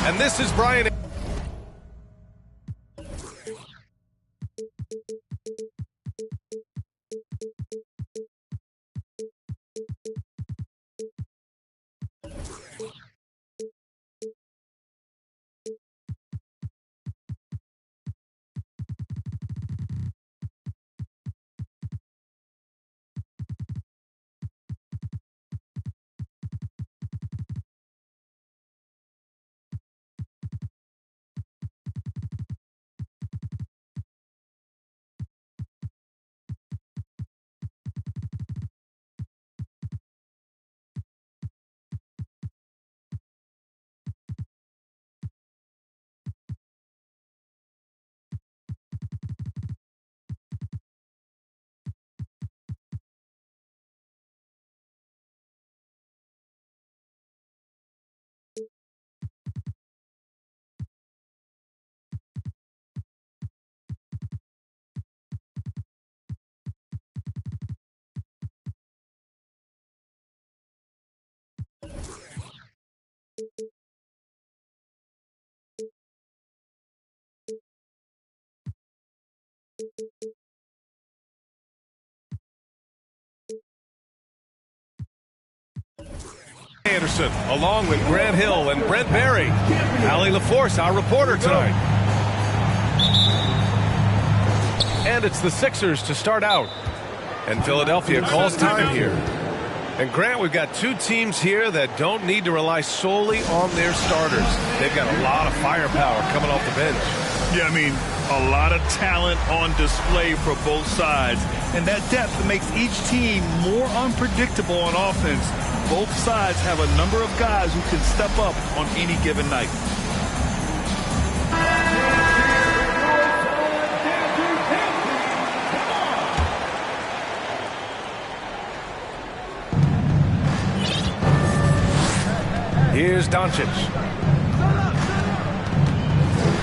And this is Brian. Anderson, along with Grant Hill and Brent Berry. Allie LaForce, our reporter tonight. And it's the Sixers to start out. And Philadelphia calls time here. And Grant, we've got two teams here that don't need to rely solely on their starters. They've got a lot of firepower coming off the bench. Yeah, I mean, a lot of talent on display for both sides. And that depth makes each team more unpredictable on offense. Both sides have a number of guys who can step up on any given night. Here's Doncic.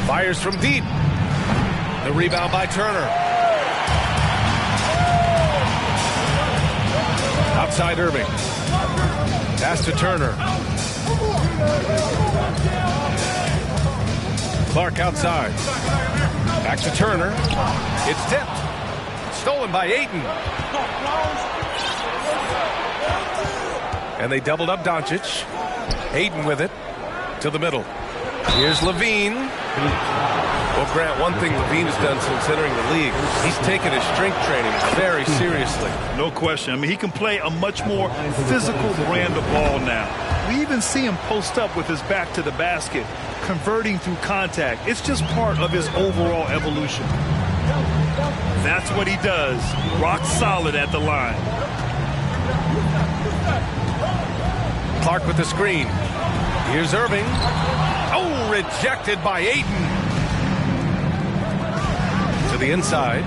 Fires from deep. The rebound by Turner. Outside Irving. Pass to Turner. Clark outside. Back to Turner. It's tipped. Stolen by Ayton. And they doubled up Doncic. Ayton with it to the middle. Here's Levine. Well, Grant, one thing Levine has done since entering the league, he's taken his strength training very seriously. No question. I mean, he can play a much more physical brand of ball now. We even see him post up with his back to the basket, converting through contact. It's just part of his overall evolution. That's what he does. Rock solid at the line. Clark with the screen. Here's Irving. Oh, rejected by Ayton. To the inside.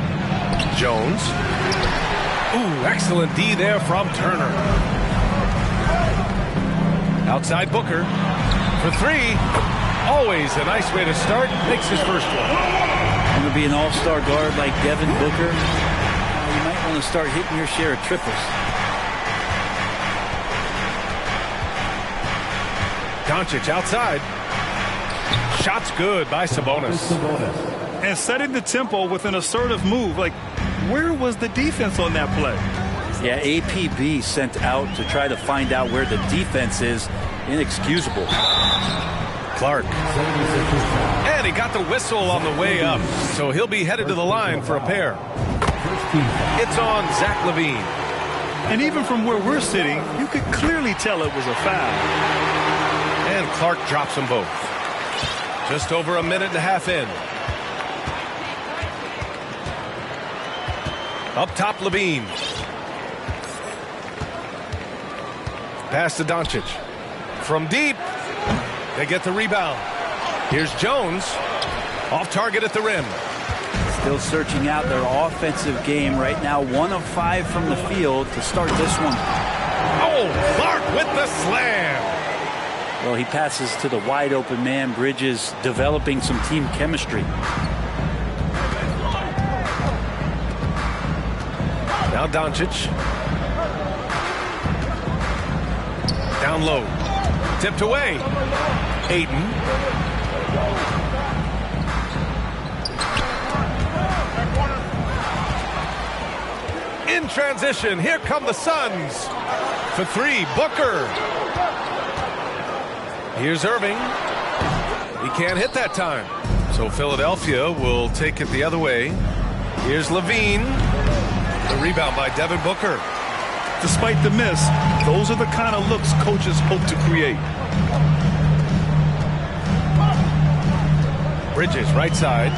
Jones. Ooh, excellent D there from Turner. Outside Booker. For three. Always a nice way to start. Makes his first one. Going to be an all-star guard like Devin Booker. You might want to start hitting your share of triples. Doncic outside. Shot's good by Sabonis. And setting the tempo with an assertive move. Like, where was the defense on that play? Yeah, APB sent out to try to find out where the defense is. Inexcusable. Clark. And he got the whistle on the way up. So he'll be headed to the line for a pair. It's on Zach LaVine. And even from where we're sitting, you could clearly tell it was a foul. And Clark drops them both. Just over a minute and a half in. Up top, Levine. Pass to Doncic. From deep. They get the rebound. Here's Jones. Off target at the rim. Still searching out their offensive game right now. 1 of 5 from the field to start this one. Oh, Clark with the slam. Well, he passes to the wide open man. Bridges developing some team chemistry. Now Doncic. Down low. Tipped away. Ayton. In transition, here come the Suns. For three, Booker. Here's Irving. He can't hit that time. So Philadelphia will take it the other way. Here's Levine. The rebound by Devin Booker. Despite the miss, those are the kind of looks coaches hope to create. Bridges, right side.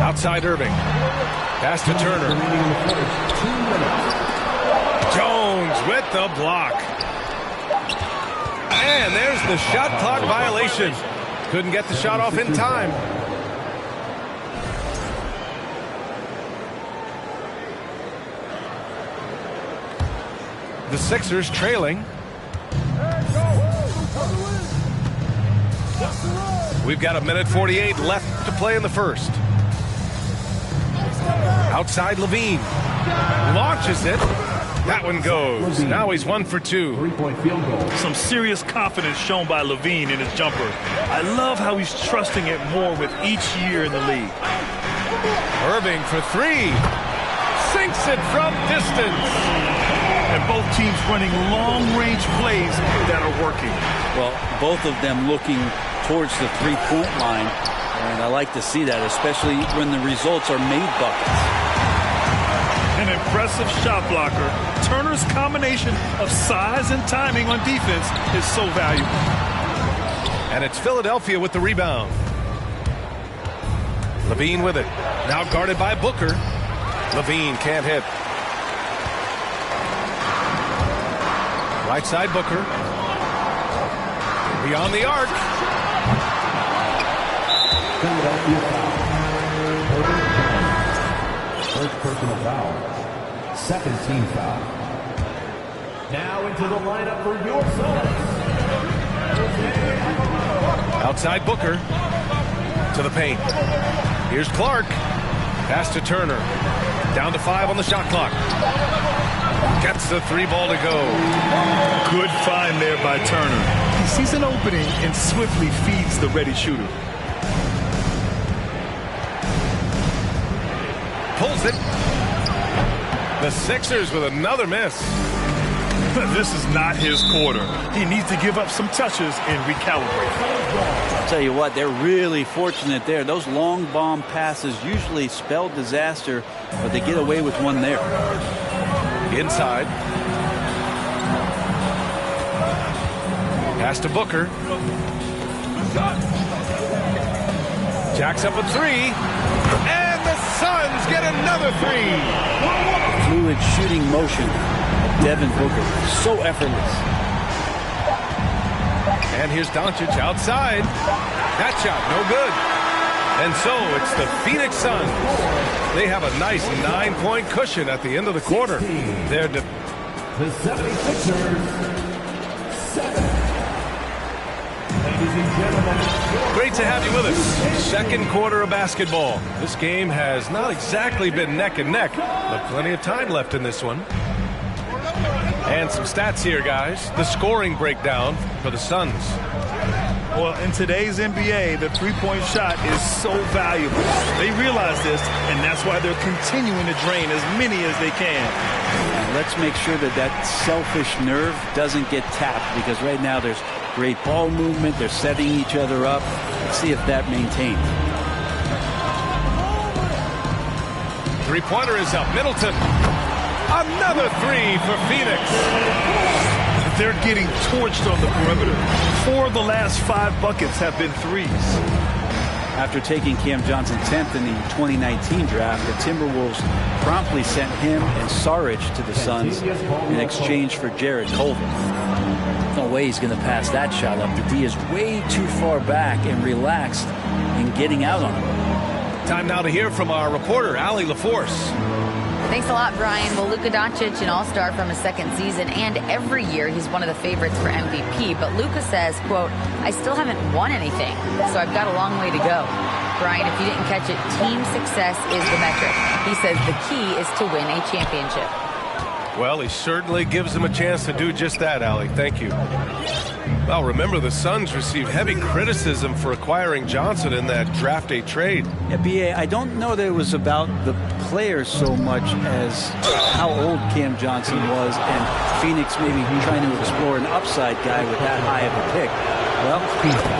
Outside Irving. Pass to Turner. Jones with the block. And there's the shot clock violation. Couldn't get the shot off in time. The Sixers trailing. We've got 1:48 left to play in the first. Outside Levine. Launches it. That one goes. Now he's 1 for 2. 3-point field goal. Some serious confidence shown by Levine in his jumper. I love how he's trusting it more with each year in the league. Irving for three. Sinks it from distance. And both teams running long-range plays that are working. Well, both of them looking towards the three-point line. And I like to see that, especially when the results are made buckets. An impressive shot blocker. Turner's combination of size and timing on defense is so valuable. And it's Philadelphia with the rebound. Levine with it. Now guarded by Booker. Levine can't hit. Right side Booker. Beyond the arc. Philadelphia foul. First personal foul. Second team foul. Now into the lineup for your Suns. Outside Booker. To the paint. Here's Clark. Pass to Turner. Down to 5 on the shot clock. Gets the 3 ball to go. Good find there by Turner. He sees an opening and swiftly feeds the ready shooter. Pulls it. The Sixers with another miss. This is not his quarter. He needs to give up some touches and recalibrate. I'll tell you what, they're really fortunate there. Those long bomb passes usually spell disaster, but they get away with one there. Inside. Pass to Booker. Jacks up a 3. And the Suns get another 3. Fluid shooting motion of Devin Booker. So effortless. And here's Doncic outside. That shot, no good. And so it's the Phoenix Suns. They have a nice 9-point cushion at the end of the quarter. They're The 76ers. 7. Ladies and gentlemen. great to have you with us. Second quarter of basketball. This game has not exactly been neck and neck, but plenty of time left in this one. And some stats here, guys. The scoring breakdown for the Suns. Well, in today's NBA, the three-point shot is so valuable. They realize this, and that's why they're continuing to drain as many as they can. And let's make sure that that selfish nerve doesn't get tapped, because right now there's great ball movement. They're setting each other up. Let's see if that maintains. Three-pointer is up. Middleton. Another 3 for Phoenix. They're getting torched on the perimeter. 4 of the last 5 buckets have been threes. After taking Cam Johnson 10th in the 2019 draft, the Timberwolves promptly sent him and Saric to the Suns in exchange for Jarrett Culver. No way he's going to pass that shot up. The D is way too far back and relaxed in getting out on him. Time now to hear from our reporter, Allie LaForce. Thanks a lot, Brian. Well, Luka Doncic, an all-star from his second season, and every year he's one of the favorites for MVP. But Luka says, quote, I still haven't won anything, so I've got a long way to go. Brian, if you didn't catch it, team success is the metric. He says the key is to win a championship. Well, he certainly gives them a chance to do just that, Allie. Thank you. Well, remember, the Suns received heavy criticism for acquiring Johnson in that draft day trade. Yeah, B.A., I don't know that it was about the players so much as how old Cam Johnson was and Phoenix maybe trying to explore an upside guy with that high of a pick. Well,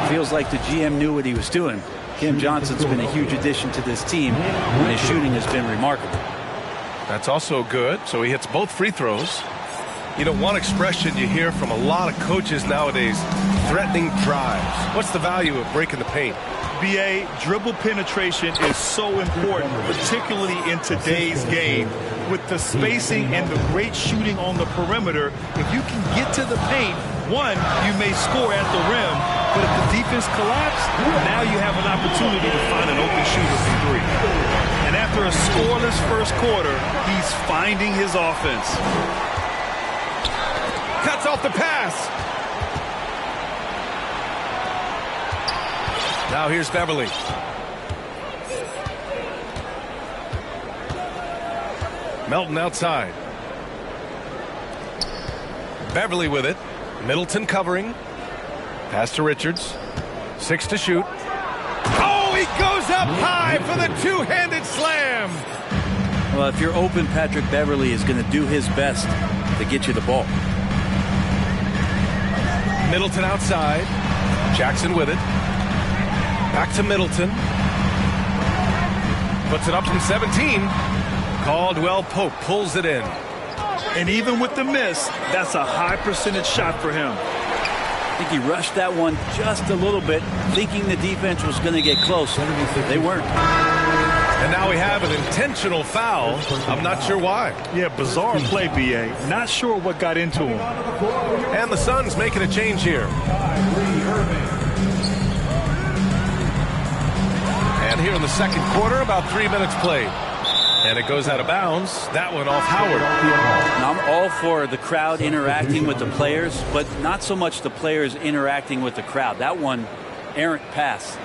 feels like the GM knew what he was doing. Cam Johnson's been a huge addition to this team, and his shooting has been remarkable. That's also good. So he hits both free throws. You know, one expression you hear from a lot of coaches nowadays, threatening drives. What's the value of breaking the paint? BA, dribble penetration is so important, particularly in today's game. With the spacing and the great shooting on the perimeter, if you can get to the paint, one, you may score at the rim, but if the defense collapses, now you have an opportunity to find an open shooter from three. And after a scoreless first quarter, he's finding his offense. Cuts off the pass. Now here's Beverly. Melton outside. Beverly with it. Middleton covering. Pass to Richards. 6 to shoot. Oh, he goes up high for the two-handed slam. Well, if you're open, Patrick Beverly is going to do his best to get you the ball. Middleton outside. Jackson with it. Back to Middleton. Puts it up from 17. Caldwell Pope pulls it in. And even with the miss, that's a high percentage shot for him. I think he rushed that one just a little bit, thinking the defense was going to get close. They weren't. And now we have an intentional foul. I'm not sure why. Yeah, bizarre play, B.A. Not sure what got into him. And the Suns making a change here. And here in the second quarter, about 3 minutes played. And it goes out of bounds. That one off Howard. Now, I'm all for the crowd interacting with the players, but not so much the players interacting with the crowd. That one, errant pass.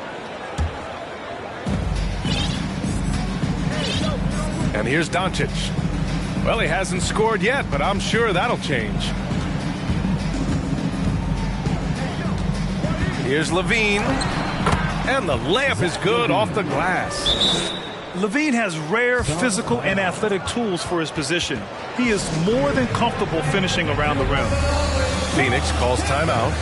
And here's Doncic. Well, he hasn't scored yet, but I'm sure that'll change. Here's Levine. And the layup is good off the glass. Levine has rare physical and athletic tools for his position. He is more than comfortable finishing around the rim. Phoenix calls timeout.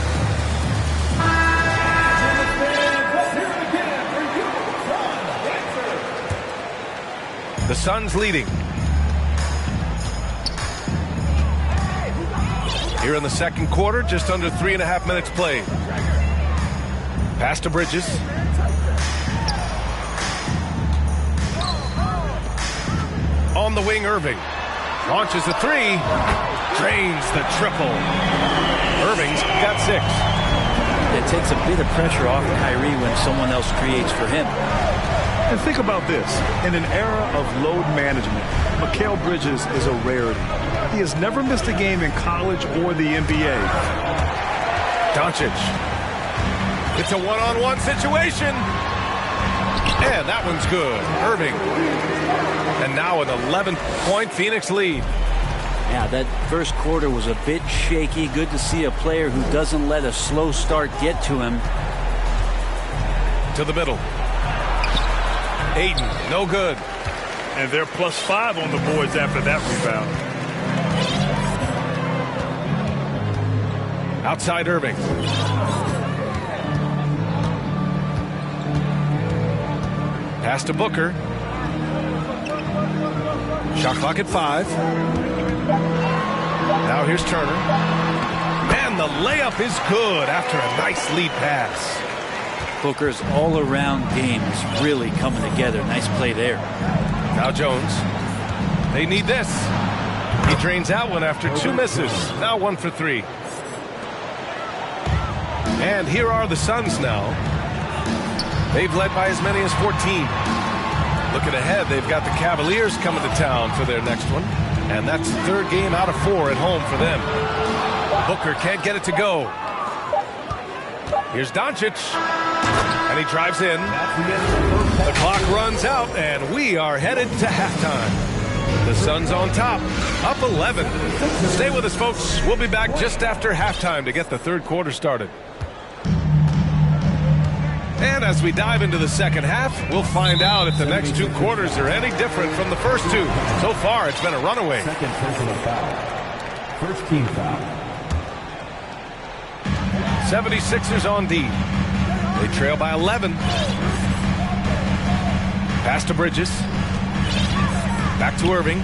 The Suns leading. Here in the second quarter, just under 3.5 minutes played. Pass to Bridges. On the wing, Irving. Launches a three. Drains the triple. Irving's got 6. It takes a bit of pressure off Kyrie when someone else creates for him. And think about this. In an era of load management, Mikal Bridges is a rarity. He has never missed a game in college or the NBA. Doncic. It's a one-on-one situation. And that one's good. Irving. And now an 11-point Phoenix lead. Yeah, that first quarter was a bit shaky. Good to see a player who doesn't let a slow start get to him. To the middle. Ayton, no good. And they're +5 on the boards after that rebound. Outside Irving. Pass to Booker. Shot clock at 5. Now here's Turner. And the layup is good after a nice lead pass. Booker's all-around game is really coming together. Nice play there. Now Jones. They need this. He drains out one after 2 misses. Now 1 for 3. And here are the Suns now. They've led by as many as 14. Looking ahead, they've got the Cavaliers coming to town for their next one. And that's the 3rd game out of 4 at home for them. Booker can't get it to go. Here's Doncic. And he drives in. The clock runs out, and we are headed to halftime. The Suns on top, up 11. Stay with us, folks. We'll be back just after halftime to get the third quarter started. And as we dive into the second half, we'll find out if the next two quarters are any different from the first two. So far, it's been a runaway. Second personal foul. First team foul. 76ers on D. They trail by 11. Pass to Bridges. Back to Irving.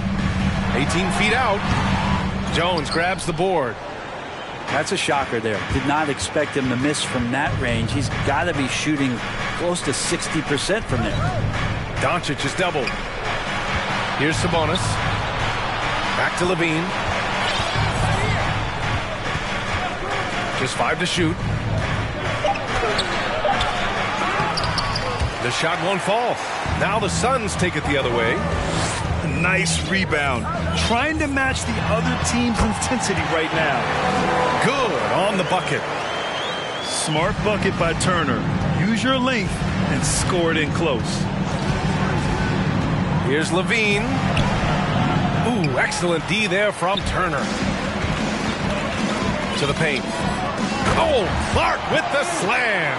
18 feet out. Jones grabs the board. That's a shocker there. Did not expect him to miss from that range. He's got to be shooting close to 60% from there. Doncic is doubled. Here's Sabonis. Back to Levine. Just 5 to shoot. The shot won't fall. Now the Suns take it the other way. Nice rebound. Trying to match the other team's intensity right now. Good on the bucket. Smart bucket by Turner. Use your length and score it in close. Here's Levine. Ooh, excellent D there from Turner. To the paint. Oh, Clark with the slam.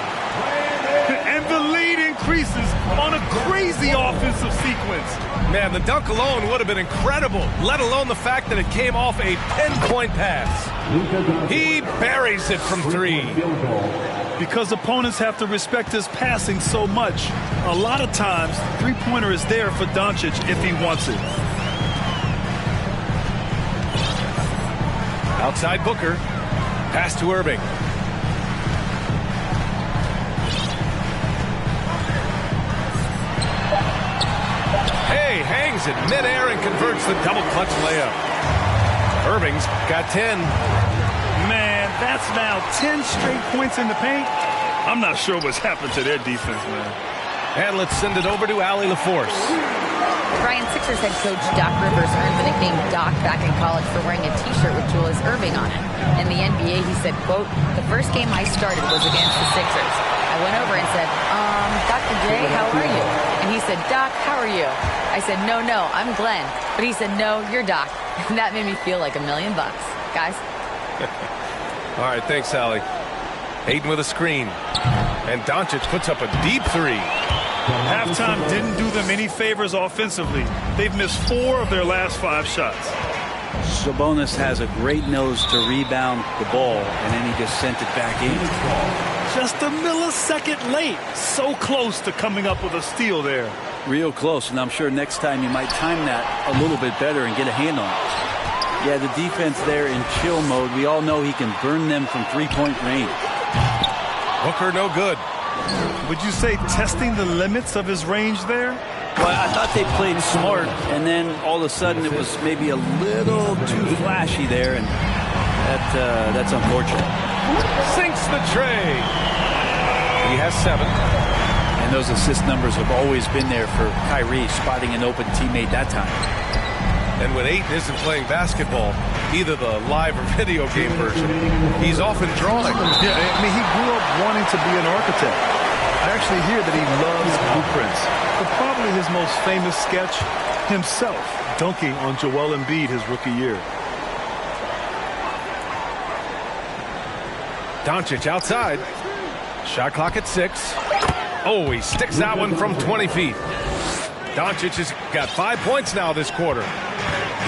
And the lead increases on a crazy offensive sequence. Man, the dunk alone would have been incredible, let alone the fact that it came off a pinpoint pass. He buries it from 3. Because opponents have to respect his passing so much, a lot of times, three-pointer is there for Doncic if he wants it. Outside Booker. Pass to Irving. Hangs it midair and converts the double clutch layup. Irving's got 10. Man, that's now 10 straight points in the paint. I'm not sure what's happened to their defense, man. And let's send it over to Allie LaForce. Brian, Sixers head coach Doc Rivers earned the nickname Doc back in college for wearing a T-shirt with Julius Irving on it. In the NBA, he said, quote, "The first game I started was against the Sixers. I went over and said, Dr. J, how are you?" And he said, "Doc, how are you?" I said, no, I'm Glenn. But he said, "No, you're Doc." And that made me feel like $1 million, guys. All right, thanks, Allie. Hayden with a screen. And Doncic puts up a deep 3. Halftime didn't do them any favors offensively. They've missed 4 of their last 5 shots. Sabonis has a great nose to rebound the ball, and then he just sent it back in. Just a millisecond late. So close to coming up with a steal there. Real close, and I'm sure next time you might time that a little bit better and get a hand on it. Yeah, the defense there in chill mode. We all know he can burn them from three-point range. Booker no good. Would you say testing the limits of his range there? Well, I thought they played smart, and then all of a sudden it was maybe a little too flashy there, and that's unfortunate. Sinks the tray. He has 7. And those assist numbers have always been there for Kyrie, spotting an open teammate that time. And when Ayton isn't playing basketball, either the live or video game version, he's often drawing. Yeah, I mean, he grew up wanting to be an architect. I actually hear that he loves blueprints. But probably his most famous sketch, himself dunking on Joel Embiid his rookie year. Doncic outside. Shot clock at 6. Oh, he sticks that one from 20 feet. Doncic has got 5 points now this quarter.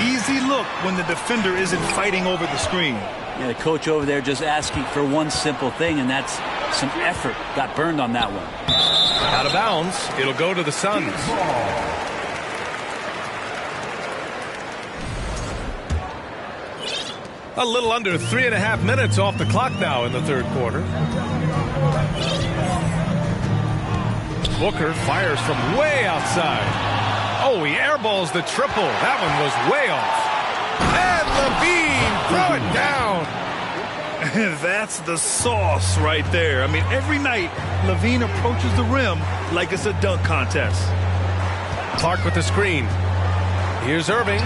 Easy look when the defender isn't fighting over the screen. Yeah, the coach over there just asking for one simple thing, and that's some effort. Got burned on that one. Out of bounds. It'll go to the Suns. A little under 3.5 minutes off the clock now in the third quarter. Booker fires from way outside. Oh, he airballs the triple. That one was way off. And Levine, throw it down. That's the sauce right there. I mean, every night, Levine approaches the rim like it's a dunk contest. Clark with the screen. Here's Irving.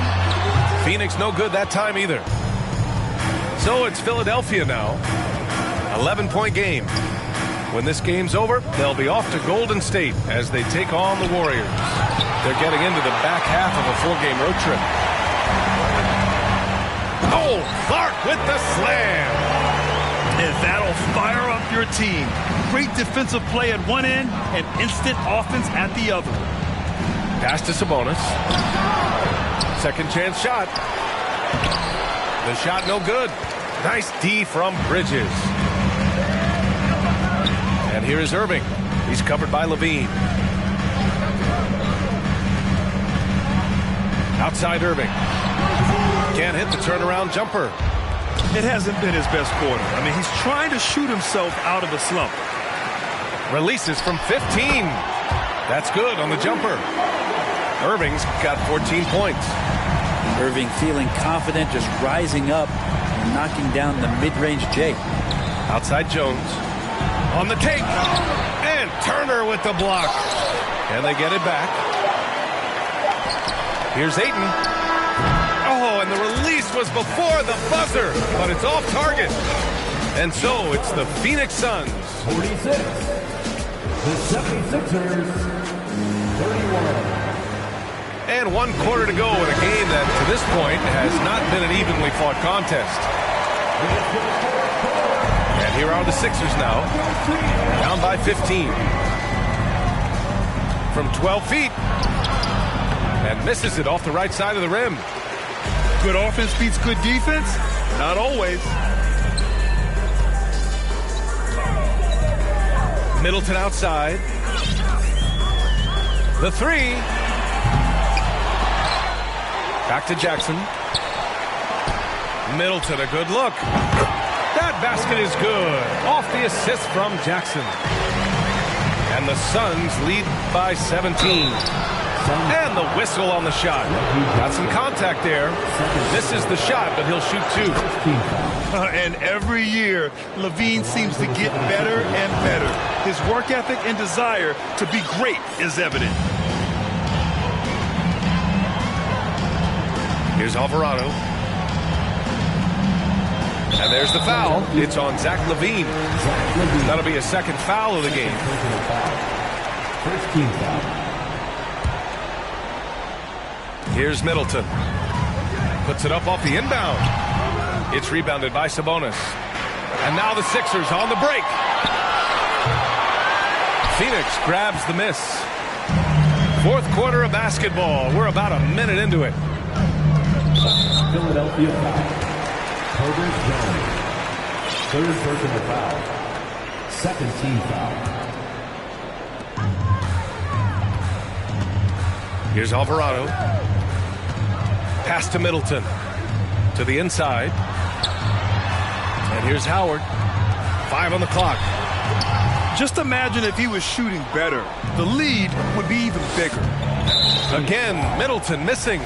Phoenix no good that time either. So it's Philadelphia now. 11-point game. When this game's over, they'll be off to Golden State as they take on the Warriors. They're getting into the back half of a 4-game road trip. Oh, Clark with the slam. And that'll fire up your team. Great defensive play at one end and instant offense at the other. Pass to Sabonis. Second chance shot. The shot no good. Nice D from Bridges. And here is Irving. He's covered by Levine. Outside Irving. Can't hit the turnaround jumper. It hasn't been his best quarter. I mean, he's trying to shoot himself out of a slump. Releases from 15. That's good on the jumper. Irving's got 14 points. Irving feeling confident, just rising up and knocking down the mid-range J. Outside Jones. On the take. And Turner with the block. And they get it back. Here's Ayton. Oh, and the release was before the buzzer, but it's off target. And so it's the Phoenix Suns. 46. The 76ers, 31. And 1 quarter to go in a game that, to this point, has not been an evenly fought contest. And here are the Sixers now, down by 15. From 12 feet. And misses it off the right side of the rim. Good offense beats good defense? Not always. Middleton outside. The three. Back to Jackson. Middleton, a good look. That basket is good. Off the assist from Jackson. And the Suns lead by 17. And the whistle on the shot. Got some contact there. Misses the shot, but he'll shoot 2. And every year, Levine seems to get better and better. His work ethic and desire to be great is evident. Here's Alvarado. And there's the foul. It's on Zach LaVine. That'll be a second foul of the game. First team foul. Here's Middleton. Puts it up off the inbound. It's rebounded by Sabonis. And now the Sixers on the break. Phoenix grabs the miss. Fourth quarter of basketball. We're about a minute into it. Philadelphia foul. Herbert Jones. Third personal foul. Second team foul. Here's Alvarado. Pass to Middleton. To the inside. And here's Howard. 5 on the clock. Just imagine if he was shooting better. The lead would be even bigger. Again, Middleton missing.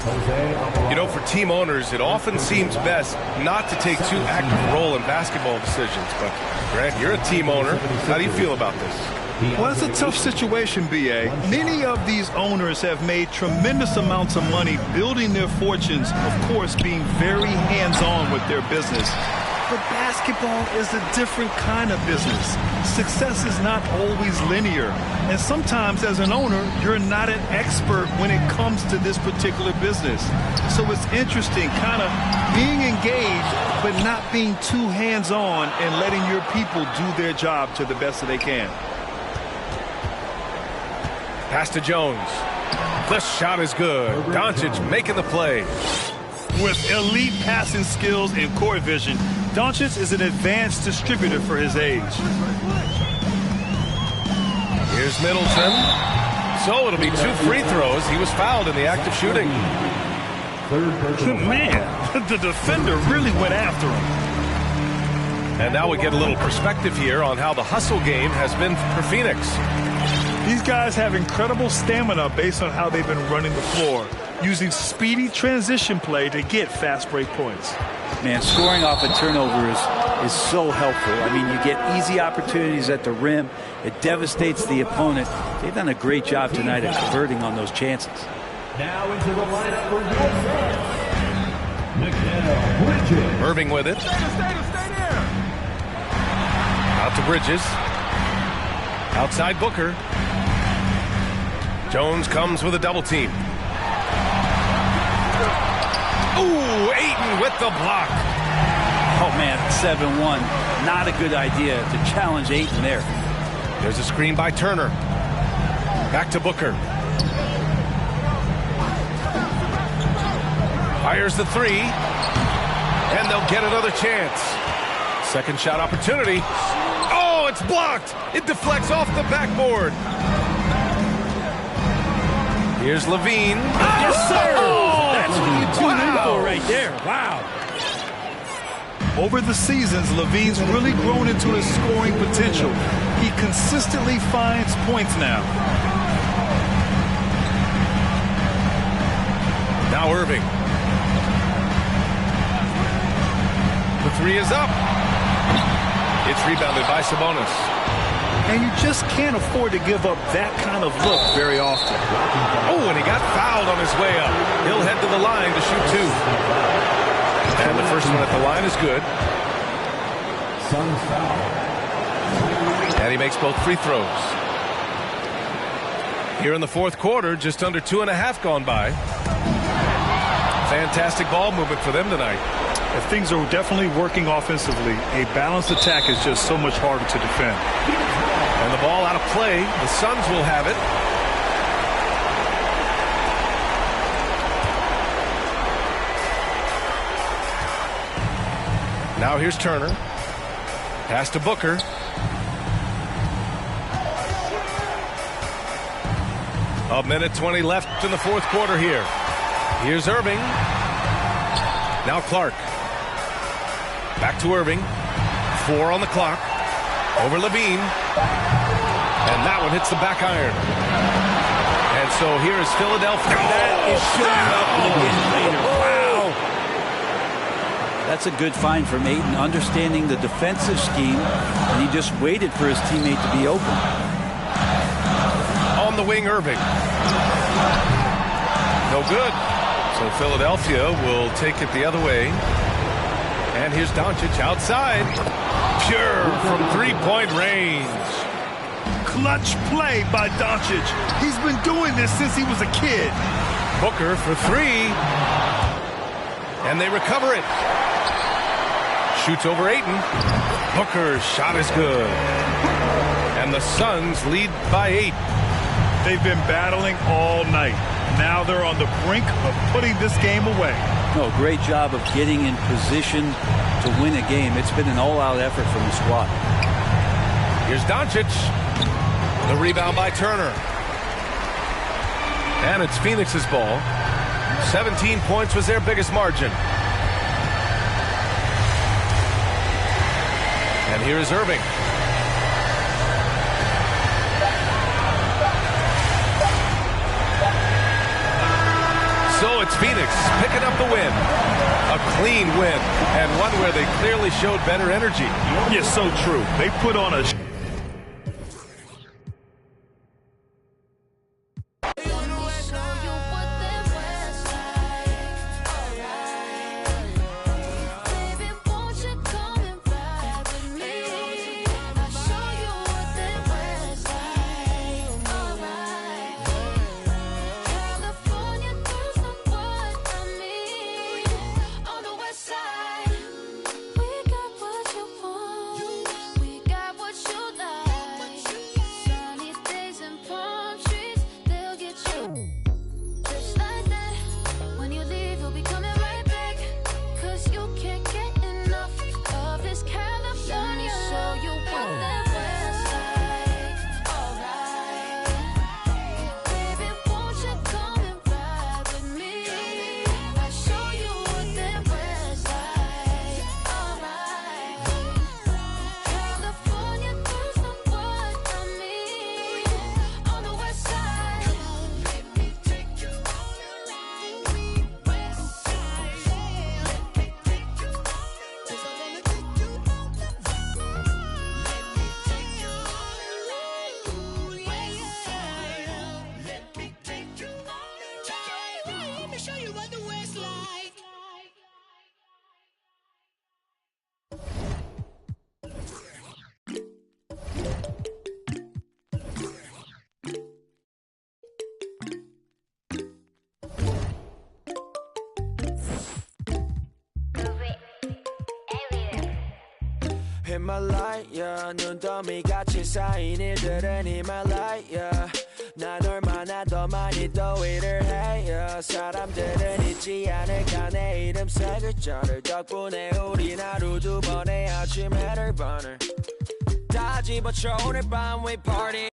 You know, for team owners, it often seems best not to take too active a role in basketball decisions. But, Grant, you're a team owner. How do you feel about this? Well, it's a tough situation, B.A. Many of these owners have made tremendous amounts of money building their fortunes, of course, being very hands-on with their business. But basketball is a different kind of business. Success is not always linear. And sometimes as an owner, you're not an expert when it comes to this particular business. So it's interesting kind of being engaged, but not being too hands-on and letting your people do their job to the best that they can. Pass to Jones. The shot is good. Doncic making the play. With elite passing skills and court vision, Doncic is an advanced distributor for his age. Here's Middleton. So it'll be 2 free throws. He was fouled in the act of shooting. Man, the defender really went after him. And now we get a little perspective here on how the hustle game has been for Phoenix. These guys have incredible stamina based on how they've been running the floor, using speedy transition play to get fast break points. Man, scoring off of turnovers is so helpful. I mean, you get easy opportunities at the rim. It devastates the opponent. They've done a great job tonight of converting on those chances. Now into the lineup for your Suns. Mikal Bridges. Irving with it. Out to Bridges. Outside Booker. Jones comes with a double team. Ooh, Ayton with the block. Oh, man, 7-1. Not a good idea to challenge Ayton there. There's a screen by Turner. Back to Booker. Fires the three. And they'll get another chance. Second shot opportunity. Oh, it's blocked. It deflects off the backboard. Here's Levine. Yes, sir. Oh, that's what you tune in for right there. Wow. Over the seasons, Levine's really grown into his scoring potential. He consistently finds points now. Now Irving. The three is up. It's rebounded by Sabonis. And you just can't afford to give up that kind of look very often. Oh, and he got fouled on his way up. He'll head to the line to shoot two. And the first one at the line is good. Suns foul. And he makes both free throws. Here in the fourth quarter, just under 2.5 gone by. Fantastic ball movement for them tonight. Things are definitely working offensively. A balanced attack is just so much harder to defend. And the ball out of play. The Suns will have it. Now here's Turner. Pass to Booker. A minute 20 left in the fourth quarter here. Here's Irving. Now Clark. Back to Irving. 4 on the clock. Over Levine. And that one hits the back iron. And so here is Philadelphia. That is showing up again later. Wow. That's a good find from Ayton, understanding the defensive scheme, and he just waited for his teammate to be open. On the wing, Irving. No good. So Philadelphia will take it the other way. And here's Doncic outside. Pure from three-point range. Clutch play by Doncic. He's been doing this since he was a kid. Booker for three. And they recover it. Shoots over Ayton. Booker's shot is good. And the Suns lead by 8. They've been battling all night. Now they're on the brink of putting this game away. No, great job of getting in position to win a game. It's been an all-out effort from the squad. Here's Doncic. The rebound by Turner. And it's Phoenix's ball. 17 points was their biggest margin. And here is Irving. So it's Phoenix picking up the win. A clean win, and one where they clearly showed better energy. Yes, so true. They put on a We got what 히말라야 눈더미같이 쌓인 일들은 히말라야 난 얼마나 더 많이 더 일을 해요 사람들은 잊지 않을까 내 이름 세 글자를 덕분에 우린 하루 두 번의 아침 해를 번을 다 집어쳐 오늘 밤 we party